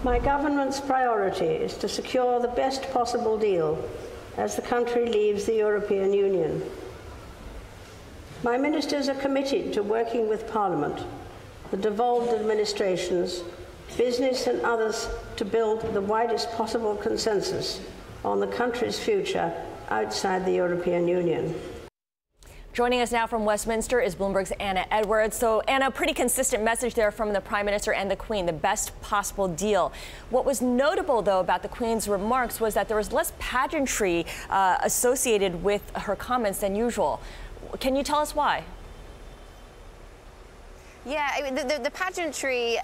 My government's priority is to secure the best possible deal as the country leaves the European Union. My ministers are committed to working with Parliament, the devolved administrations, business and others to build the widest possible consensus on the country's future outside the European Union. Joining us now from Westminster is Bloomberg's Anna Edwards. So, Anna, pretty consistent message there from the Prime Minister and the Queen, the best possible deal. What was notable, though, about the Queen's remarks was that there was less pageantry associated with her comments than usual. Can you tell us why? Yeah, the pageantry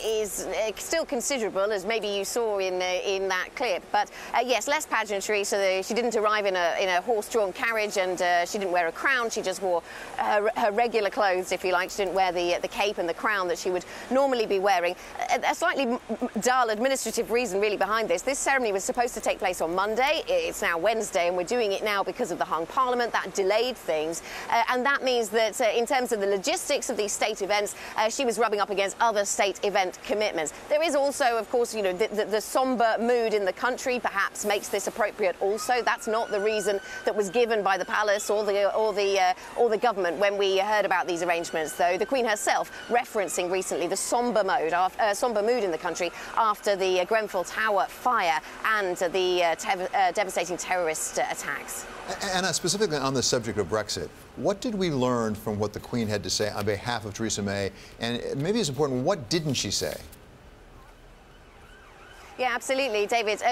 is still considerable, as maybe you saw in that clip. But yes, less pageantry. So she didn't arrive in a horse-drawn carriage, and she didn't wear a crown. She just wore her regular clothes, if you like. She didn't wear the cape and the crown that she would normally be wearing. A slightly dull administrative reason, really, behind this. This ceremony was supposed to take place on Monday. It's now Wednesday, and we're doing it now because of the hung Parliament. That delayed things, and that means that in terms of the logistics of these state events, she was rubbing up against other state event commitments. There is also, of course, you know, the sombre mood in the country perhaps makes this appropriate also. That's not the reason that was given by the palace or the government when we heard about these arrangements, though. The Queen herself referencing recently the sombre mood in the country after the Grenfell Tower fire and the devastating terrorist attacks. Anna, specifically on the subject of Brexit, what did we learn from what the Queen had to say on behalf of Theresa May? And maybe it's important, what didn't she say? Yeah, absolutely, David.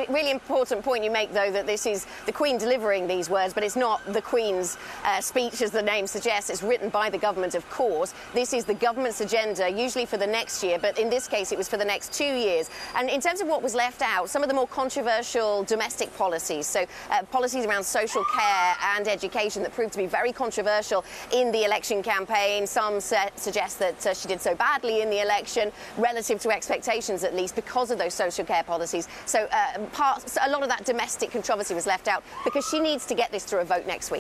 Really important point you make, though, that this is the Queen delivering these words, but it's not the Queen's speech, as the name suggests. It's written by the government, of course. This is the government's agenda, usually for the next year, but in this case, it was for the next 2 years. And in terms of what was left out, some of the more controversial domestic policies, so policies around social care and education that proved to be very controversial in the election campaign. Some suggest that she did so badly in the election, relative to expectations at least, because of those social care policies. So a lot of that domestic controversy was left out because she needs to get this through a vote next week.